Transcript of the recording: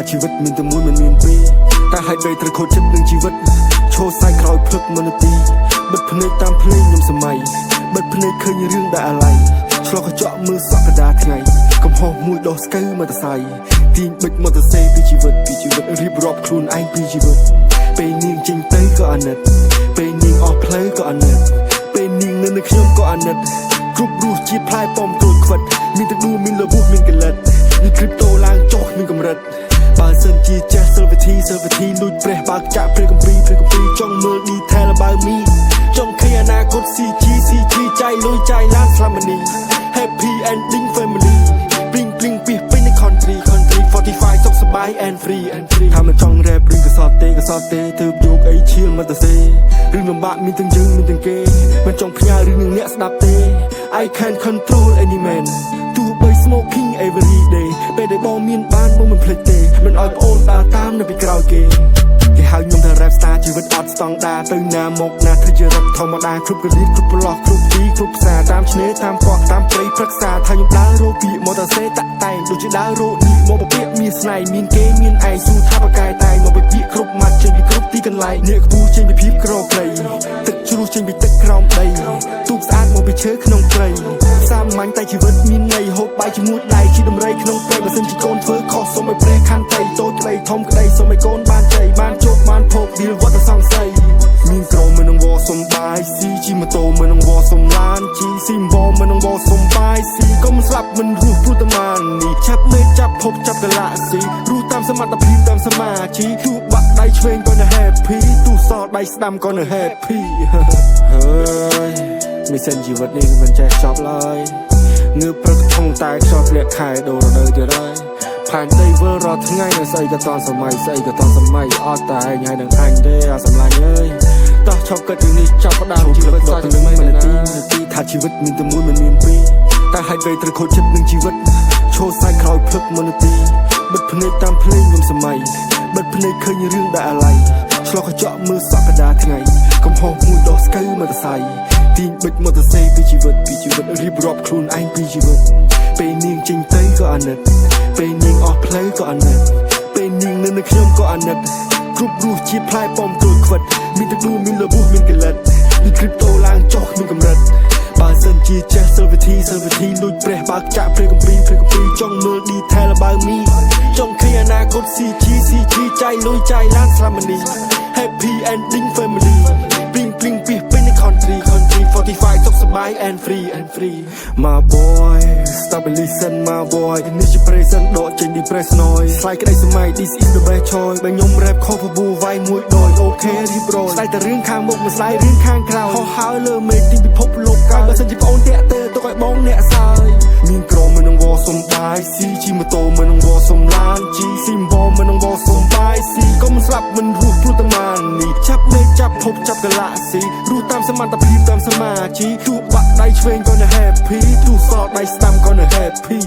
ชีวิตមានតែមួយមិនមានពីរតែហេតុអ្វីត្រូវខូចចិត្តនឹងជីវិតឈោសាយក្រោយភ្លឹកមនទីបិទភ្នែកតាមភ្លេងខ្ញុំសម័យបិទភ្នែកឃើញរឿងដែលអាឡ័យឆ្លោះកញ្ចក់មើលសក់កដាថ្ងៃកំហុសមួយដោះស្កូវមកតសៃទាញបិចមកតសេពីជីវិតរៀបរាប់ខ្លួនឯងពីជីវិតពេលនាងចេញទៅក៏អាណិតពេលនាងអស់ផ្លូវក៏អាណិតពេលនាងនៅនឹងខ្ញុំក៏អាណិតគ្រប់រសជាតិផ្លែប៉ំត្រួតខ្វិតមានទឹកដួលមានលបួសមានកលិតនេះគ្រីបតូឡើងចុះនឹងកម្រិតបើសិនជាចេះសិលវិធីលួចព្រះបើកចាក់ព្រះគម្ពីរចង់មើល detail បើមីចង់ឃើញអនាគត CG ចៃលុយចៃឡានស្លាមនី Happy ending family blingពីពេញនៅ country 45សុខសប្បាយ and free ថាមិនចង់ rap រឿងកសតទេទើបយកអីឈៀលមកទៅសេរឿងលំបាកមានទាំងយើងមានទាំងគេមិនចង់ផ្ញើរឿងនឹងអ្នកស្ដាប់ទេ I can't control any manទោះបី smoking every day ពេលដែលបងមានបានបងមិនភ្លេចទេមិនឲ្យប្អូនដើរតាមនៅពីក្រោយគេហៅខ្ញុំថា rap star ជីវិតអត់ស្តង់ដារទៅណាមកណាធ្វើជារ៉ាប់ធម្មតាគ្រប់កលៀតគ្រប់ប្រឡោះគ្រប់ទីគ្រប់ផ្សារតាមឆ្នេរតាមកោះតាមព្រៃព្រឹក្សាថាខ្ញុំដើររោពាកមកតសេតាក់តែងដូចជាដើររោនេះមកបពាកមានស្នៃមានគេមានឯងស៊ូថាបកាយតែងមកបពាកគ្រប់ម៉ាត់ចេញពីគ្រប់ទីកន្លែងអ្នកខ្ពស់ចេញពីភាពក្រខ្លីទឹកជ្រោះចេញពីទឹកក្រោមដីទូកស្អាតមកពីឈើក្នុងព្រៃសាមញ្ញតែជីវិតមានន័យហូបបាយជាមួយដៃជាដំរីក្នុងព្រៃបើសិនជាកូនធ្វើខុសសូមឲ្យព្រះខន្តីតូចក្តីធំក្តីសូមឲ្យកូនបានជ័យបានជោគបានភោគឌីលវត្តសង្ស័យមានក្រមមិននឹងវ៉សំបាយស៊ីជីម៉ូតូមិននឹងវ៉សំឡានជីស៊ីមវ៉មិននឹងវ៉សំបាយស៊ីកុំស្លាប់មិនរស់ព្រោះតែបាននេះចាប់មេចាប់ភពចាប់កលាស៊ីរស់តាមសមត្ថភាពតាមសមាជិកទូបាក់ដៃឆ្វេងក៏នៅ happy ទូសដៃស្ដាំក៏នៅ happy ហើយមិនសិនជីវិតនេះមិនចេះចប់ឡើយងើបព្រឹកថងតែខ្យល់ធ្លាក់ខែដូររដូវទៀតហើយផែនដីវិលរាល់ថ្ងៃនៅស្អីក៏តន់សម័យអត់តែឯងហើយនឹងអញទេអាសម្លាញ់អើយតោះឈប់គិតរឿងនេះចាប់ផ្ដើមជីវិតសោះទៅនឹងមិននាទីថាជីវិតមានតែមួយមិនមានពីរតែហេតុអ្វីត្រូវខូចចិត្តនឹងជីវិតឈោសាយក្រោយភ្លឹកមនទីបិទភ្នែកតាមភ្លេងខ្ញុំសម័យបិទភ្នែកឃើញរឿងដែលអាឡ័យឆ្លោះកញ្ចក់មើលសក់កដាថ្ងៃកំហុសមួយដោះស្កូវមកតសៃទាញបិចមកតសេពីជីវិតរៀបរាប់ខ្លួនឯងពីជីវិតពេលនាងចេញទៅក៏អាណិតពេលនាងអស់ផ្លូវក៏អាណិតពេលនាងនៅនឹងខ្ញុំក៏អាណិតគ្រប់រសជាតិផ្លែប៉ំត្រួតខ្វិតមានទឹកដួលមានលបួសមានកលិតនេះគ្រីបតូឡើងចុះនឹងកម្រិតបើសិនជាចេះសិលវិធីលួចព្រះបើកចាក់ព្រះគម្ពីរចង់មើល detail បើមីចង់ឃើញអនាគត CG ចៃលុយចៃឡានស្លាមនី Happy ending family blingពីពេញនៅ country 45សុខសប្បាយ and free my boy stabilization my boy នេះជា present ដកចេញពី press noise ស្លាយក្តីសម័យ this is the best choice បើខ្ញុំ rap ខុសពបួវាយមួយដយ okay រៀបរយស្លាយតែរឿងខាងមុខមិនស្លាយរឿងខាងក្រៅហោះហើរលើមេឃទីពិភពលោកកាយបើសិនជាប្អូនតាក់ទើទុកឲ្យបងអ្នកសើយមានក្រមមិននឹងវ៉សំបាយស៊ីជីម៉ូតូមិននឹងវ៉សំឡានជីស៊ីមវ៉មិននឹងវ៉សំបាយស៊ីកុំស្លាប់មិនរស់ព្រោះតែបាននេះចាប់មេចាប់ភពចាប់កលាស៊ីរស់តាមសមត្ថភាពតាមសមាជិកទូបាក់ដៃឆ្វេងក៏នៅ happy ទូសដៃស្ដាំក៏នៅ happy